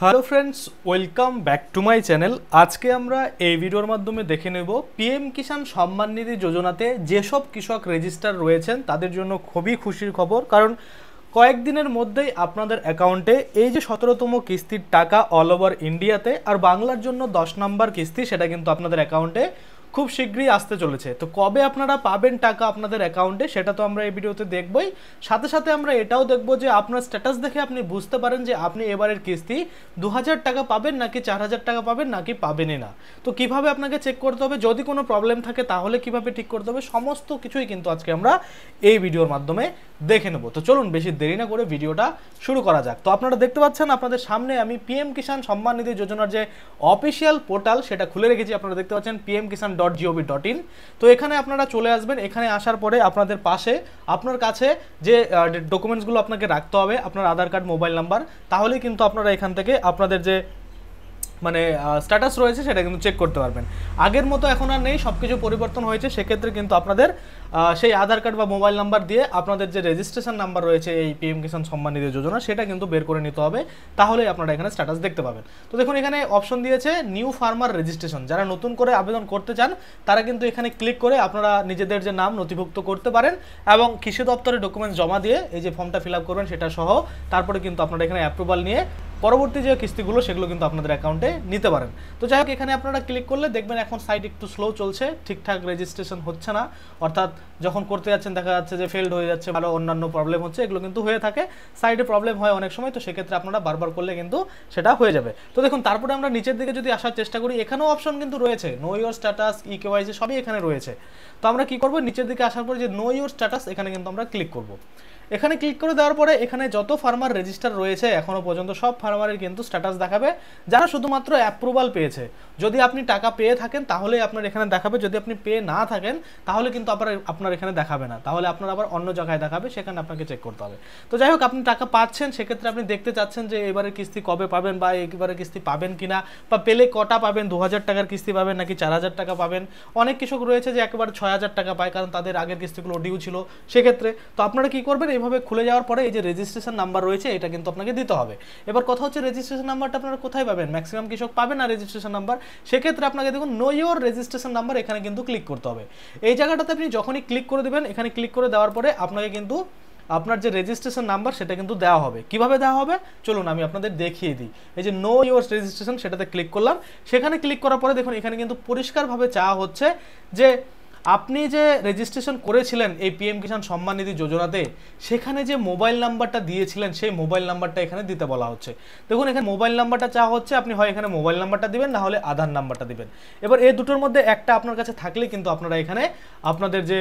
Hello friends, welcome back to my channel. আজকে আমরা এই ভিডিওর মাধ্যমে দেখে নেব পিএম কিষাণ সম্মান নিধি যোজনাতে যেসব কৃষক রেজিস্টার রয়েছেন তাদের জন্য খুবই খুশির খবর, কারণ কয়েকদিনের মধ্যেই আপনাদের অ্যাকাউন্টে এই যে 17তম কিস্তির টাকা অল ওভার ইন্ডিয়াতে আর বাংলার জন্য 10 নম্বর কিস্তি সেটা কিন্তু আপনাদের অ্যাকাউন্টে খুব শীঘ্রই আসতে চলেছে। তো কবে আপনারা পাবেন টাকা আপনাদের অ্যাকাউন্টে সেটা তো আমরা এই ভিডিওতে দেখবই, সাথে সাথে আমরা এটাও দেখব যে আপনার স্ট্যাটাস দেখে আপনি বুঝতে পারেন যে আপনি এবারের কিস্তি 2000 টাকা পাবেন নাকি 4000 টাকা পাবেন নাকি পাবেনই না। তো কিভাবে আপনাকে চেক করতে হবে, যদি কোনো প্রবলেম থাকে তাহলে কিভাবে ঠিক করতে হবে, সমস্ত কিছুই কিন্তু আজকে আমরা এই ভিডিওর মাধ্যমে দেখে নেব। তো চলুন বেশি দেরি না করে ভিডিওটা শুরু করা যাক। তো আপনারা দেখতে পাচ্ছেন আপনাদের সামনে আমি পিএম কিষাণ সম্মান নিধি যোজনার যে অফিসিয়াল পোর্টাল সেটা খুলে রেখেছি। আপনারা দেখতে পাচ্ছেন pmkishan.gov.in। তো এখানে আপনারা চলে আসবেন। এখানে আসার পরে আপনাদের পাশে আপনার কাছে যে ডকুমেন্টসগুলো আপনাকে রাখতে হবে, আপনার আধার কার্ড, মোবাইল নাম্বার, তাহলেই কিন্তু আপনারা এখান থেকে আপনাদের যে স্ট্যাটাস রয়েছে সেটা কিন্তু চেক করতে পারবেন। আগের মতো এখন আর নেই, সব কিছু পরিবর্তন হয়েছে। সেক্ষেত্রে কিন্তু আপনাদের সেই আধার কার্ড বা মোবাইল নাম্বার দিয়ে আপনাদের যে রেজিস্ট্রেশন নাম্বার রয়েছে এই পিএম কিষাণ সম্মান নিধি যোজনা সেটা কিন্তু বের করে নিতে হবে, তাহলেই আপনারা এখানে স্ট্যাটাস দেখতে পাবেন। তো দেখুন এখানে অপশন দিয়েছে নিউ ফার্মার রেজিস্ট্রেশন। যারা নতুন করে আবেদন করতে চান তারা কিন্তু এখানে ক্লিক করে আপনারা নিজেদের যে নাম নথিভুক্ত করতে পারেন এবং কৃষি দপ্তরে ডকুমেন্টস জমা দিয়ে এই যে ফর্মটা ফিল আপ করবেন সেটা সহ তারপরে কিন্তু আপনারা এখানে অ্যাপ্রুভাল নিয়ে পরবর্তী যে কিস্তিগুলো সেগুলো কিন্তু আপনাদের অ্যাকাউন্টে নিতে পারেন। তো যাই হোক, এখানে আপনারা ক্লিক করলে দেখবেন এখন সাইট একটু স্লো চলছে, ঠিকঠাক রেজিস্ট্রেশন হচ্ছে না, অর্থাৎ যখন করতে যাচ্ছেন দেখা যাচ্ছে যে ফেলড হয়ে যাচ্ছে, ভালো অন্যান্য প্রবলেম হচ্ছে, এগুলো কিন্তু হয়ে থাকে। সাইটে প্রবলেম হয় অনেক সময়, তো সেক্ষেত্রে আপনারা বারবার করলে কিন্তু সেটা হয়ে যাবে। তো দেখুন তারপরে আমরা নিচের দিকে যদি আসার চেষ্টা করি, এখানেও অপশন কিন্তু রয়েছে, নো ইওর স্ট্যাটাস, ইকেওয়াইসি সবই এখানে রয়েছে। তো আমরা কি করব, নিচের দিকে আসার পরে যে নো ইওর স্ট্যাটাস এখানে কিন্তু আমরা ক্লিক করব। এখানে ক্লিক করে দেওয়ার পরে এখানে যত ফার্মার রেজিস্টার রয়েছে এখনো পর্যন্ত সব ফার্মারের কিন্তু স্ট্যাটাস দেখাবে, যারা শুধুমাত্র অ্যাপ্রুভাল পেয়েছে। যদি আপনি টাকা পেয়ে থাকেন তাহলে আপনার এখানে দেখাবে, যদি আপনি পেয়ে না থাকেন তাহলে কিন্তু আপনার এখানে দেখাবে না, তাহলে আপনার আবার অন্য জায়গায় দেখাবে, সেখানে আপনাকে চেক করতে হবে। তো যাই হোক, আপনি টাকা পাচ্ছেন, সেক্ষেত্রে আপনি দেখতে চাচ্ছেন যে এবারের কিস্তি কবে পাবেন বা এবারে কিস্তি পাবেন কিনা, বা পেলে কটা পাবেন, 2000 টাকার কিস্তি পাবেন নাকি 4000 টাকা পাবেন। অনেক কৃষক রয়েছে যে একেবারে 6000 টাকা পায়, কারণ তাদের আগের কিস্তিগুলো ডিউ ছিল। সেক্ষেত্রে তো আপনারা কি করবেন, এইভাবে খুলে যাওয়ার পরে এই যে রেজিস্ট্রেশন নাম্বার রয়েছে এটা কিন্তু আপনাকে দিতে হবে। এবার কথা হচ্ছে রেজিস্ট্রেশন নাম্বারটা আপনারা কোথায় পাবেন, ম্যাক্সিমাম কৃষক পাবেন না রেজিস্ট্রেশন নাম্বার। সেক্ষেত্রে আপনাকে দেখুন নো ইওর রেজিস্ট্রেশন নাম্বার এখানে কিন্তু ক্লিক করতে হবে। এই জায়গাটাতে আপনি যখনই ক্লিক করে দেবেন, এখানে ক্লিক করে দেওয়ার পরে আপনাকে কিন্তু আপনার যে রেজিস্ট্রেশন নাম্বার সেটা কিন্তু দেওয়া হবে। কিভাবে দেওয়া হবে চলুন আমি আপনাদের দেখিয়ে দিই। এই যে নো ইওর রেজিস্ট্রেশন সেটাতে ক্লিক করলাম। সেখানে ক্লিক করার পরে দেখুন এখানে কিন্তু পরিষ্কারভাবে চাওয়া হচ্ছে যে আপনি যে রেজিস্ট্রেশন করেছিলেন এই পিএম কিষাণ সম্মান নিধি যোজনাতে, সেখানে যে মোবাইল নাম্বারটা দিয়েছিলেন সেই মোবাইল নাম্বারটা এখানে দিতে বলা হচ্ছে। দেখুন এখানে মোবাইল নাম্বারটা চাওয়া হচ্ছে, আপনি হয় এখানে মোবাইল নাম্বারটা দিবেন, না হলে আধার নাম্বারটা দিবেন। এবার এই দুটোর মধ্যে একটা আপনার কাছে থাকলে কিন্তু আপনারা এখানে আপনাদের যে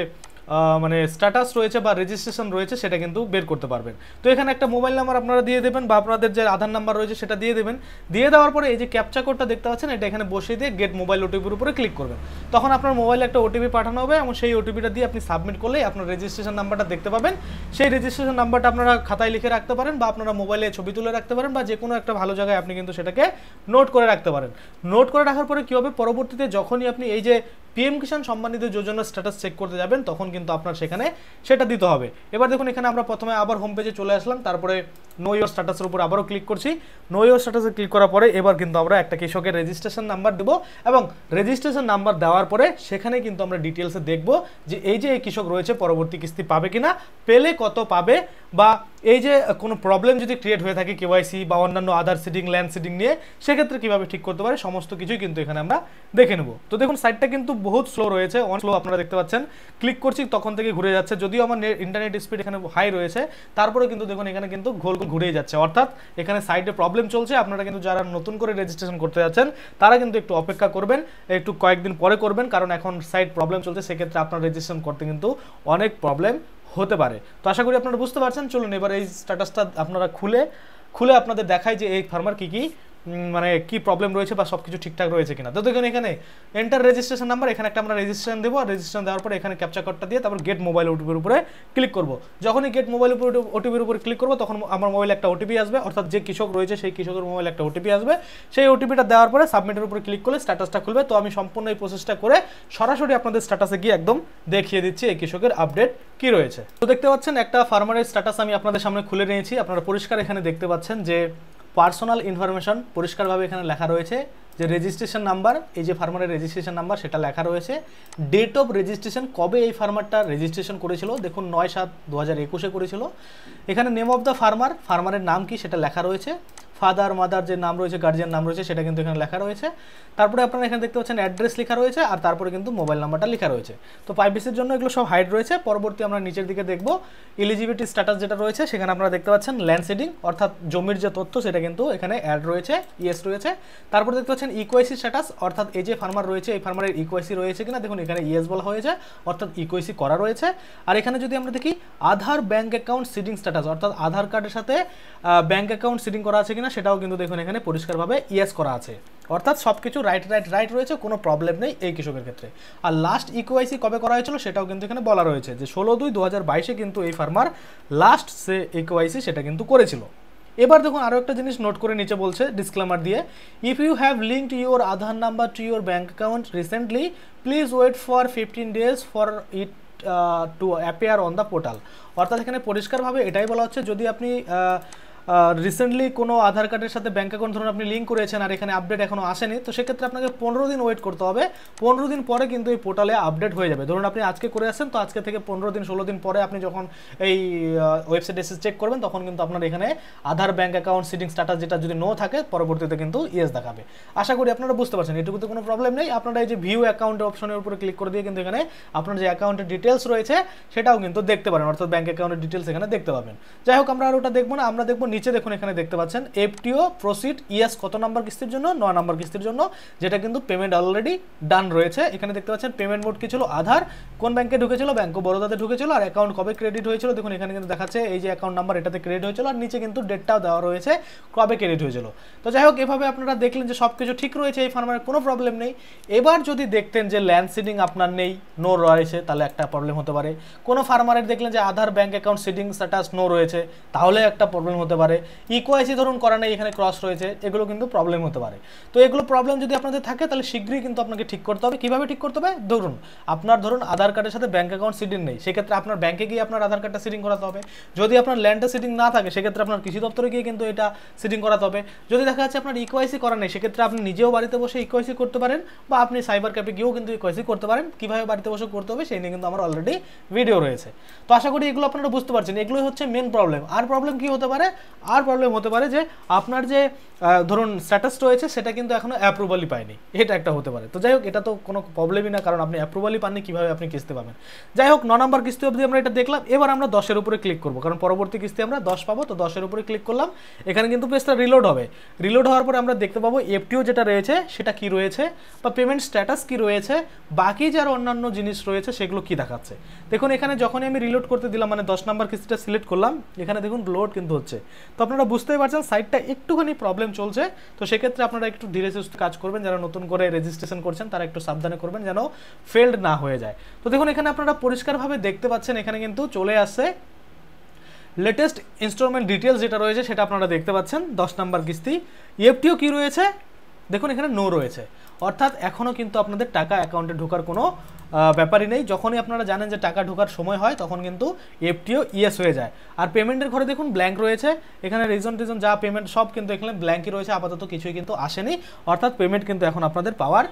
স্ট্যাটাস রয়েছে বা রেজিস্ট্রেশন রয়েছে সেটা কিন্তু বের করতে পারবেন। তো এখানে একটা মোবাইল নাম্বার আপনারা দিয়ে দেবেন বা আপনাদের যে আধার নাম্বার রয়েছে সেটা দিয়ে দেবেন। দিয়ে দেওয়ার পরে এই যে ক্যাপচা কোডটা দেখতে পাচ্ছেন এটা এখানে বসিয়ে দিয়ে গেট মোবাইল ওটিপির উপরে ক্লিক করবেন। তখন আপনার মোবাইলে একটা ওটিপি পাঠানো হবে এবং সেই ওটিপিটা দিয়ে আপনি সাবমিট করলেই আপনার রেজিস্ট্রেশন নাম্বারটা দেখতে পাবেন। সেই রেজিস্ট্রেশন নাম্বারটা আপনারা খাতায় লিখে রাখতে পারেন বা আপনারা মোবাইলে ছবি তুলে রাখতে পারেন বা যে কোনো একটা ভালো জায়গায় আপনি কিন্তু সেটাকে নোট করে রাখতে পারেন। নোট করে রাখার পরে কী হবে, পরবর্তীতে যখনই আপনি এই যে পিএম কিষাণ সম্মান নিধি যোজনার স্ট্যাটাস চেক করতে যাবেন তখন কিন্তু আপনার সেখানে সেটা দিতে হবে। এবার দেখুন এখানে আমরা প্রথমে আবার হোম পেজে চলে আসলাম, তারপরে নো ইওর স্ট্যাটাসের উপর আবারও ক্লিক করছি। নো ইওর স্ট্যাটাসে ক্লিক করার পরে এবার কিন্তু আমরা একটা কৃষকের রেজিস্ট্রেশন নাম্বার দেবো এবং রেজিস্ট্রেশন নাম্বার দেওয়ার পরে সেখানে কিন্তু আমরা ডিটেলসে দেখব যে এই যে এই কৃষক রয়েছে পরবর্তী কিস্তি পাবে কিনা, পেলে কত পাবে, বা এই যে কোনো প্রবলেম যদি ক্রিয়েট হয়ে থাকে কেওয়াইসি বা অন্যান্য আধার সিডিং, ল্যান্ড সিডিং নিয়ে, সেক্ষেত্রে কীভাবে ঠিক করতে পারে সমস্ত কিছুই কিন্তু এখানে আমরা দেখে নেব। তো দেখুন সাইটটা কিন্তু বহুত স্লো রয়েছে, অনেক স্লো আপনারা দেখতে পাচ্ছেন। ক্লিক করছি তখন থেকে ঘুরে যাচ্ছে, যদিও আমার ইন্টারনেট স্পিড এখানে হাই রয়েছে, তারপরে কিন্তু দেখুন এখানে কিন্তু গোল গোল ঘুরেই যাচ্ছে, অর্থাৎ এখানে সাইটে প্রবলেম চলছে। আপনারা কিন্তু যারা নতুন করে রেজিস্ট্রেশন করতে যাচ্ছেন তারা কিন্তু একটু অপেক্ষা করবেন, একটু কয়েকদিন পরে করবেন, কারণ এখন সাইট প্রবলেম চলছে, সেক্ষেত্রে আপনার রেজিস্ট্রেশন করতে কিন্তু অনেক প্রবলেম হতে পারে। তো আশা করি আপনারা বুঝতে পারছেন। চলুন এবার এই স্ট্যাটাসটা আপনারা খুলে আপনাদের দেখায় যে এই ফার্মার কি প্রবলেম রয়েছে বা সব কিছু ঠিকঠাক রয়েছে কিনা। তো দেখুন এখানে এন্টার রেজিস্ট্রেশন নাম্বার, এখানে একটা আমরা রেজিস্ট্রেশন দেবো, আর রেজিস্ট্রেশন দেওয়ার পরে এখানে ক্যাপচা কোডটা দিয়ে তারপর গেট মোবাইল ওটিপির উপরে ক্লিক করবো। যখনই গেট মোবাইল ওটিপির উপরে ক্লিক করবো তখন আমার মোবাইলে একটা ওটিপি আসবে, অর্থাৎ যে কৃষক রয়েছে সেই কৃষকের মোবাইলে একটা ওটিপি আসবে। সেই ওটিপিটা দেওয়ার পরে সাবমিটের উপরে ক্লিক করলে স্ট্যাটাসটা খুলবে। তো আমি সম্পূর্ণ এই প্রসেসটা করে সরাসরি আপনাদের স্ট্যাটাসে গিয়ে একদম দেখিয়ে দিচ্ছি এই কৃষকের আপডেট কি রয়েছে। তো দেখতে পাচ্ছেন একটা ফার্মারের স্ট্যাটাস আমি আপনাদের সামনে খুলে নিয়েছি। আপনারা পরিষ্কার এখানে দেখতে পাচ্ছেন যে পার্সোনাল ইনফরমেশন পরিষ্কারভাবে এখানে লেখা রয়েছে, যে রেজিস্ট্রেশন নাম্বার, এই যে ফার্মারের রেজিস্ট্রেশন নাম্বার সেটা লেখা রয়েছে, ডেট অফ রেজিস্ট্রেশন, কবে এই ফার্মারটা রেজিস্ট্রেশন করেছিল, দেখুন 9/7/2021-এ করেছিল। এখানে নেম অফ দ্য ফার্মার, ফার্মারের নাম কি সেটা লেখা রয়েছে, ফাদার মাদার যে নাম রয়েছে, গার্জিয়ান নাম রয়েছে সেটা কিন্তু এখানে লেখা রয়েছে। তারপরে আপনারা এখানে দেখতে পাচ্ছেন অ্যাড্রেস লেখা রয়েছে, আর তারপরে কিন্তু মোবাইল নাম্বারটা লেখা রয়েছে। তো প্রাইভেসির জন্য এগুলো সব হাইড রয়েছে। পরবর্তী আমরা নিচের দিকে দেখব এলিজিবিলিটি স্ট্যাটাস যেটা রয়েছে, সেখানে আপনারা দেখতে পাচ্ছেন ল্যান্ড সিডিং অর্থাৎ জমির যে তথ্য সেটা কিন্তু এখানে অ্যাড রয়েছে, ইয়েস রয়েছে। তারপরে দেখতে পাচ্ছেন ইকুয়াইসি স্ট্যাটাস, অর্থাৎ এই যে ফার্মার রয়েছে এই ফার্মারের ইকুয়াইসি রয়েছে কিনা, দেখুন এখানে ইয়েস বলা হয়েছে, অর্থাৎ ইকুয়াইসি করা রয়েছে। আর এখানে যদি আমরা দেখি আধার ব্যাঙ্ক অ্যাকাউন্ট সিডিং স্ট্যাটাস, অর্থাৎ আধার কার্ডের সাথে ব্যাঙ্ক অ্যাকাউন্ট সিডিং করা আছে কিনা সেটাও কিন্তু দেখুন এখানে পরিষ্কারভাবে ইয়েস করা আছে, অর্থাৎ সব কিছু রাইট রয়েছে, কোনো প্রবলেম নেই এই কৃষকের ক্ষেত্রে। আর লাস্ট ইকুয়াইসি কবে করা হয়েছিল সেটাও কিন্তু এখানে বলা রয়েছে, যে 16/2/2022-এ কিন্তু এই ফার্মার লাস্ট সে ইকুয়াইসি সেটা কিন্তু করেছিল। এবার দেখুন আরও একটা জিনিস নোট করে নিচে বলছে ডিসক্লেমার দিয়ে, if you have linked your Aadhaar number to your bank account recently please wait for 15 days for it to appear on the portal. অর্থাৎ এখানে পরিষ্কারভাবে এটাই বলা হচ্ছে, যদি আপনি রিসেন্টলি কোনো আধার কার্ডের সাথে ব্যাঙ্ক অ্যাকাউন্ট ধরুন আপনি লিঙ্ক করেছেন আর এখানে আপডেট এখনও আসেনি, তো সেক্ষেত্রে আপনাকে 15 দিন ওয়েট করতে হবে। 15 দিন পরে কিন্তু এই পোর্টালে আপডেট হয়ে যাবে। ধরুন আপনি আজকে করে আসছেন, তো আজকে থেকে 15 দিন 16 দিন পরে আপনি যখন এই ওয়েবসাইটে এসে চেক করবেন, তখন কিন্তু আপনার এখানে আধার ব্যাঙ্ক অ্যাকাউন্ট সিডিং স্ট্যাটাস যেটা যদি নো থাকে পরবর্তীতে কিন্তু ইয়েস দেখাবে। আশা করি আপনারা বুঝতে পারছেন, এটুকুতে কোনো প্রবলেম নেই। আপনারা এই যে ভিউ অ্যাকাউন্ট অপশনের উপরে ক্লিক করে দিয়ে কিন্তু এখানে আপনার যে অ্যাকাউন্টের ডিটেলস রয়েছে সেটাও কিন্তু দেখতে পারেন, অর্থাৎ ব্যাঙ্ক অ্যাকাউন্টের ডিটেলস এখানে দেখতে পাবেন। যাই হোক, আমরা আর ওটা দেখবো না, আমরা দেখবো নিচে দেখুন এখানে দেখতে পাচ্ছেন এফটিও প্রসিড ইয়েস কত নাম্বার কিস্তির জন্য, 9 নম্বর কিস্তির জন্য, যেটা কিন্তু পেমেন্ট অলরেডি ডান রয়েছে। এখানে দেখতে পাচ্ছেন পেমেন্ট মোড কি ছিল, আধার, কোন ব্যাংকে ঢুকেছিল, ব্যাংক অফ বরোদাতে ঢুকেছিল, আর অ্যাকাউন্ট কবে ক্রেডিট হয়েছিল, দেখুন এখানে কিন্তু দেখাচ্ছে এই যে অ্যাকাউন্ট নাম্বার এটাতে ক্রেডিট হয়েছিল, আর নিচে কিন্তু ডেটটাও দেওয়া রয়েছে কবে ক্রেডিট হয়েছিল। তো যাই হোক, এভাবে আপনারা দেখলেন যে সব কিছু ঠিক রয়েছে, এই ফার্মারের কোনো প্রবলেম নেই। এবার যদি দেখতেন যে ল্যান্ড সিডিং আপনার নেই, নো রয়েছে, তাহলে একটা প্রবলেম হতে পারে। কোনো ফার্মারের দেখলেন যে Aadhaar bank account seeding status no রয়েছে, তাহলে একটা প্রবলেম হতে পারে। ইকুয়াইসি ধরুন করা নেই, এখানে ক্রস রয়েছে, এগুলো কিন্তু প্রবলেম হতে পারে। তো এগুলো প্রবলেম যদি আপনাদের থাকে তাহলে শীঘ্রই কিন্তু আপনাকে ঠিক করতে হবে। কিভাবে ঠিক করতে হবে, ধরুন আধার কার্ডের সাথে ব্যাংক অ্যাকাউন্ট সিডিং নেই, সেক্ষেত্রে আপনার ব্যাংকে গিয়ে আপনার আধার কার্ডটা সিডিং করাতে হবে। যদি আপনার ল্যান্ডটা সিডিং না থাকে সেক্ষেত্রে আপনার কৃষি দপ্তরে গিয়ে কিন্তু এটা সিডিং করাতে হবে। যদি দেখা যাচ্ছে আপনার ইকুয়াইসি করা নেই, সেক্ষেত্রে আপনি নিজেও বাড়িতে বসে ইকুয়াইসি করতে পারেন, বা আপনি সাইবার ক্যাফে গিয়েও কিন্তু ইকুয়াইসি করতে পারেন। কিভাবে বাড়িতে বসে করতে হবে সেই নিয়ে কিন্তু আমার অলরেডি ভিডিও রয়েছে। তো আশা করি এগুলো আপনারা বুঝতে পারছেন, এগুলোই হচ্ছে মেন প্রবলেম। আর প্রবলেম কি হতে পারে, আর প্রবলেম হতে পারে যে আপনার যে ধরুন স্ট্যাটাস রয়েছে সেটা কিন্তু এখনো অ্যাপ্রুভালই পায়নি, এটা একটা হতে পারে। তো যাই হোক, এটা তো কোনো প্রবলেমই না, কারণ আপনি অ্যাপ্রুভালই পাননি, কীভাবে আপনি কিস্তি পাবেন। যাই হোক, 9 নম্বর কিস্তি অবধি আমরা এটা দেখলাম। এবার আমরা 10-এর উপরে ক্লিক করবো, কারণ পরবর্তী কিস্তি আমরা 10 পাবো। তো 10-এর উপরে ক্লিক করলাম, এখানে কিন্তু পেজটা রিলোড হবে। রিলোড হওয়ার পরে আমরা দেখতে পাবো এফটিও যেটা রয়েছে সেটা কি রয়েছে, বা পেমেন্ট স্ট্যাটাস কি রয়েছে, বাকি যার অন্যান্য জিনিস রয়েছে সেগুলো কি দেখাচ্ছে। দেখুন এখানে যখনই আমি রিলোড করতে দিলাম, মানে 10 নম্বর কিস্তিটা সিলেক্ট করলাম, এখানে দেখুন লোড কিন্তু হচ্ছে। তো আপনারা বুঝতেই পারছেন সাইটটা একটুখানি প্রবলেম চলছে। তো সেক্ষেত্রে আপনারা একটু ধীরে সুস্থে কাজ করবেন, যারা নতুন করে রেজিস্ট্রেশন করছেন তারা একটু সাবধানে করবেন যেন ফেল্ড না হয়ে যায়। তো দেখুন এখানে আপনারা পরিষ্কারভাবে দেখতে পাচ্ছেন, এখানে কিন্তু চলে আসছে লেটেস্ট ইনস্টলমেন্ট ডিটেলস যেটা রয়েছে সেটা আপনারা দেখতে পাচ্ছেন। 10 নম্বর কিস্তি এফটিও কি রয়েছে, দেখুন এখানে নো রয়েছে, অর্থাৎ এখনও কিন্তু আপনাদের টাকা অ্যাকাউন্টে ঢোকার কোনো ব্যাপারই নেই। যখনই আপনারা জানেন যে টাকা ঢোকার সময় হয় তখন কিন্তু এফটিও ইয়েস হয়ে যায়। আর পেমেন্টের ঘরে দেখুন ব্ল্যাঙ্ক রয়েছে, এখানে রিজন যা পেমেন্ট সব কিন্তু এখানে ব্ল্যাঙ্কই রয়েছে, আপাতত কিছুই কিন্তু আসেনি, অর্থাৎ পেমেন্ট কিন্তু এখন আপনাদের পাওয়ার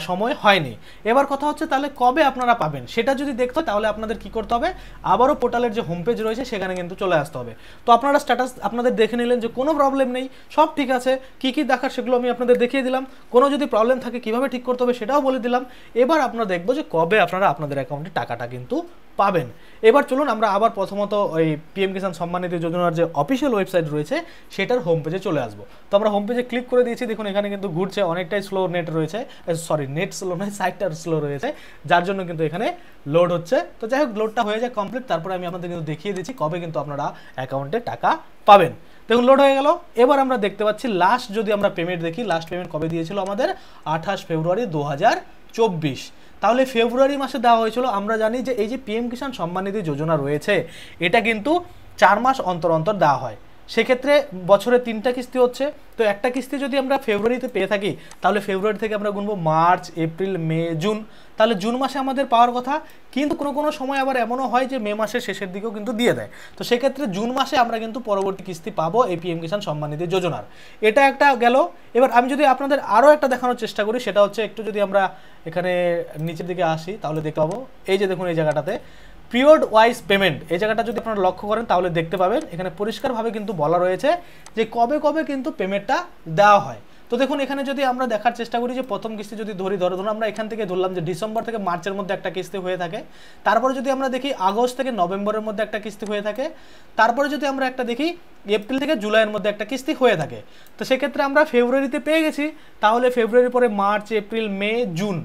সময় হয়নি। এবার কথা হচ্ছে তাহলে কবে আপনারা পাবেন সেটা যদি দেখতে হয় তাহলে আপনাদের কি করতে হবে, আবারও পোর্টালের যে হোম পেজ রয়েছে সেখানে কিন্তু চলে আসতে হবে। তো আপনারা স্ট্যাটাস আপনাদের দেখে নিলেন যে কোনো প্রবলেম নেই, সব ঠিক আছে, কি কি দেখার সেগুলো আমি আপনাদের দেখিয়ে দিলাম। কোনো যদি প্রবলেম থাকে কিভাবে ঠিক করতে হবে সেটাও বলে দিলাম। এবার আপনারা দেখবো যে কবে আপনারা আপনাদের অ্যাকাউন্টে টাকাটা কিন্তু পাবেন। এবার চলুন আমরা আবার প্রথমত ওই পিএম কিষাণ সম্মান নিধি যোজনার যে অফিসিয়াল ওয়েবসাইট রয়েছে সেটার হোম পেজে চলে আসবো। তো আমরা হোম পেজে ক্লিক করে দিয়েছি, দেখুন এখানে কিন্তু ঘুরছে, অনেকটাই স্লো নেট রয়েছে, নেট স্লো নয়, সাইটটা স্লো রয়েছে, যার জন্য কিন্তু এখানে লোড হচ্ছে। তো যাই হোক, লোডটা হয়ে যায় কমপ্লিট, তারপরে আমি আপনাদের কিন্তু দেখিয়ে দিচ্ছি কবে কিন্তু আপনারা অ্যাকাউন্টে টাকা পাবেন। দেখুন লোড হয়ে গেল। এবার আমরা দেখতে পাচ্ছি লাস্ট যদি আমরা পেমেন্ট দেখি, লাস্ট পেমেন্ট কবে দিয়েছিল আমাদের 28 ফেব্রুয়ারি 2024। তাহলে ফেব্রুয়ারি মাসে দেওয়া হয়েছিল। আমরা জানি যে এই যে পিএম কিষাণ সম্মান নিধি যোজনা রয়েছে এটা কিন্তু 4 মাস অন্তর অন্তর দেওয়া হয়। সেক্ষেত্রে বছরে 3টা কিস্তি হচ্ছে। তো একটা কিস্তি যদি আমরা ফেব্রুয়ারিতে পেয়ে থাকি তাহলে ফেব্রুয়ারি থেকে আমরা গুনবো মার্চ, এপ্রিল, মে, জুন, তাহলে জুন মাসে আমাদের পাওয়ার কথা। কিন্তু কোনো সময় আবার এমনও হয় যে মে মাসের শেষের দিকেও কিন্তু দিয়ে দেয়। তো সেক্ষেত্রে জুন মাসে আমরা কিন্তু পরবর্তী কিস্তি পাবো এই পিএম কিষাণ সম্মান নিধি যোজনার। এটা একটা গেল। এবার আমি যদি আপনাদের আরও একটা দেখানোর চেষ্টা করি, সেটা হচ্ছে একটু যদি আমরা এখানে নিচের দিকে আসি তাহলে দেখতে পাবো এই যে দেখুন এই জায়গাটাতে পিরিয়ড ওয়াইজ পেমেন্ট, এই জায়গাটা যদি আপনারা লক্ষ্য করেন তাহলে দেখতে পাবেন এখানে পরিষ্কারভাবে কিন্তু বলা রয়েছে যে কবে কবে কিন্তু পেমেন্টটা দেওয়া হয়। তো দেখুন এখানে যদি আমরা দেখার চেষ্টা করি যে প্রথম কিস্তি যদি ধরুন আমরা এখান থেকে ধরলাম যে ডিসেম্বর থেকে মার্চের মধ্যে একটা কিস্তি হয়ে থাকে, তারপরে যদি আমরা দেখি আগস্ট থেকে নভেম্বরের মধ্যে একটা কিস্তি হয়ে থাকে, তারপরে যদি আমরা একটা দেখি এপ্রিল থেকে জুলাইয়ের মধ্যে একটা কিস্তি হয়ে থাকে। তো সেক্ষেত্রে আমরা ফেব্রুয়ারিতে পেয়ে গেছি, তাহলে ফেব্রুয়ারির পরে মার্চ, এপ্রিল, মে, জুন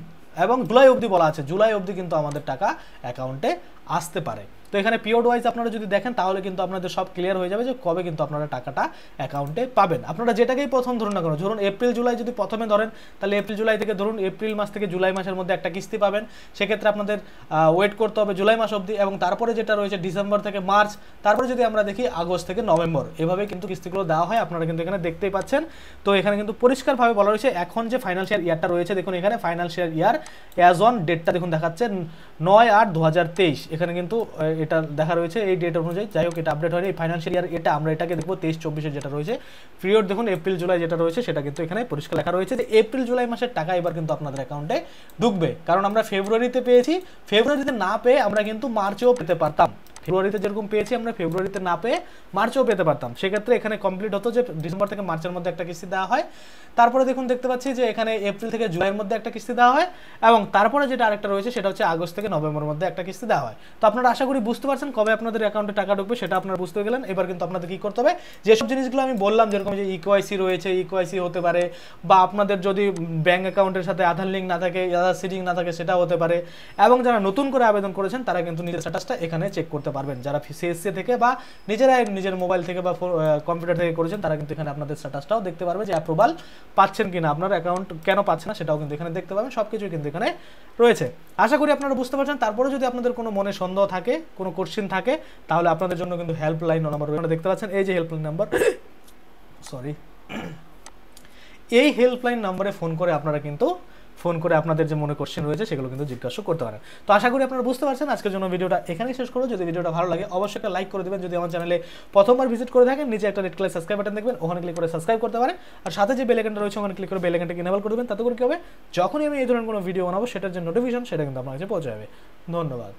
এবং জুলাই অবধি বলা আছে, জুলাই অবধি কিন্তু আমাদের টাকা অ্যাকাউন্টে আসতে পারে। তো এখানে পিরিয়ড ওয়াইজ আপনারা যদি দেখেন তাহলে কিন্তু আপনাদের সব ক্লিয়ার হয়ে যাবে যে কবে কিন্তু আপনারা টাকাটা অ্যাকাউন্টে পাবেন। আপনারা যেটাকেই প্রথম ধরুন না কেন, ধরুন এপ্রিল জুলাই যদি প্রথমে ধরেন তাহলে এপ্রিল জুলাই থেকে ধরুন এপ্রিল মাস থেকে জুলাই মাসের মধ্যে একটা কিস্তি পাবেন। সেক্ষেত্রে আপনাদের ওয়েট করতে হবে জুলাই মাস অবধি, এবং তারপরে যেটা রয়েছে ডিসেম্বর থেকে মার্চ, তারপরে যদি আমরা দেখি আগস্ট থেকে নভেম্বর, এভাবে কিন্তু কিস্তিগুলো দেওয়া হয়। আপনারা কিন্তু এখানে দেখতেই পাচ্ছেন। তো এখানে কিন্তু পরিষ্কারভাবে বলা রয়েছে এখন যে ফাইন্যান্সিয়াল ইয়ারটা রয়েছে, দেখুন এখানে ফাইন্যান্সিয়াল ইয়ার অ্যাজ অন ডেটটা দেখুন দেখাচ্ছে 9/8/2023, এখানে কিন্তু এটা দেখা রয়েছে এই ডেট অনুযায়ী। যাই হোক এটা আপডেট হয়নি এই ফাইন্যান্সিয়াল ইয়ার, এটা আমরা এটাকে দেখবো 23-24 যেটা রয়েছে পিরিয়ড। দেখুন এপ্রিল জুলাই যেটা রয়েছে সেটা কিন্তু এখানে পরিষ্কার লেখা রয়েছে যে এপ্রিল জুলাই মাসের টাকা এবার কিন্তু আপনাদের অ্যাকাউন্টে ঢুকবে। কারণ আমরা ফেব্রুয়ারিতে পেয়েছি, ফেব্রুয়ারিতে না পেয়ে আমরা কিন্তু মার্চেও পেতে পারতাম। ফেব্রুয়ারিতে যেরকম পেয়েছি আমরা ফেব্রুয়ারিতে না পেয়ে মার্চেও পেতে পারতাম। সেক্ষেত্রে এখানে কমপ্লিট হতো যে ডিসেম্বর থেকে মার্চের মধ্যে একটা কিস্তি দেওয়া হয়, তারপরে দেখুন দেখতে পাচ্ছি যে এখানে এপ্রিল থেকে জুলাইয়ের মধ্যে একটা কিস্তি দেওয়া হয়, এবং তারপরে যেটা আরেকটা রয়েছে সেটা হচ্ছে আগস্ট থেকে নভেম্বরের মধ্যে একটা কিস্তি দেওয়া হয়। তো আপনারা আশা করি বুঝতে পারছেন কবে আপনাদের অ্যাকাউন্টে টাকা ঢুকবে, সেটা আপনারা বুঝতে গেলেন। এবার কিন্তু আপনাদের কি করতে হবে, যেসব জিনিসগুলো আমি বললাম যেরকম যে ইকেওয়াইসি রয়েছে, ইকেওয়াইসি হতে পারে, বা আপনাদের যদি ব্যাঙ্ক অ্যাকাউন্টের সাথে আধার লিঙ্ক না থাকে, আধার সিডিং না থাকে সেটা হতে পারে, এবং যারা নতুন করে আবেদন করেছেন তারা কিন্তু নিজের স্ট্যাটাসটা এখানে চেক করতে পারবেন। যারা সিএসসি থেকে বা নিজেরাই নিজের মোবাইল থেকে বা কম্পিউটার থেকে করেছেন তারা কিন্তু এখানে আপনাদের স্ট্যাটাসটাও দেখতে পারবে যে অ্যাপ্রুভাল পাচ্ছেন কিনা, আপনার অ্যাকাউন্ট কেন পাচ্ছে না সেটাও কিন্তু এখানে দেখতে পাবেন। সবকিছু কিন্তু এখানে রয়েছে। আশা করি আপনারা বুঝতে পারছেন। তারপরে যদি আপনাদের কোনো মনে সন্দেহ থাকে, কোনো কোশ্চেন থাকে, তাহলে আপনাদের জন্য কিন্তু হেল্পলাইন নাম্বার দেখতে পাচ্ছেন, এই যে হেল্পলাইন নাম্বার, সরি, এই হেল্পলাইন নাম্বারে ফোন করে আপনারা কিন্তু আপনাদের যে মনে কোশ্চেন রয়েছে সেগুলো কিন্তু জিজ্ঞাসা করতে পারেন। তো আশা করি আপনারা বুঝতে পারছেন। আজকের জন্য ভিডিওটা এখানেই শেষ করব। যদি ভিডিওটা ভালো লাগে অবশ্যই একটা লাইক করে দেবেন। যদি আমার চ্যানেলে প্রথমবার ভিজিট করে থাকেন নিচে একটা রেড কালার সাবস্ক্রাইব বাটন দেখবেন, ওখানে ক্লিক করে সাবস্ক্রাইব করতে পারেন। আর সাথে যে বেল আইকনটা রয়েছে ওখানে ক্লিক করে বেল আইকনটাকে এনেবল করে দেবেন। তাতে করে কি হবে, যখনই আমি এই ধরনের কোনো ভিডিও বানাবো সেটার যে নোটিফিকেশন সেটা কিন্তু আপনার কাছে পৌঁছে যাবে। ধন্যবাদ।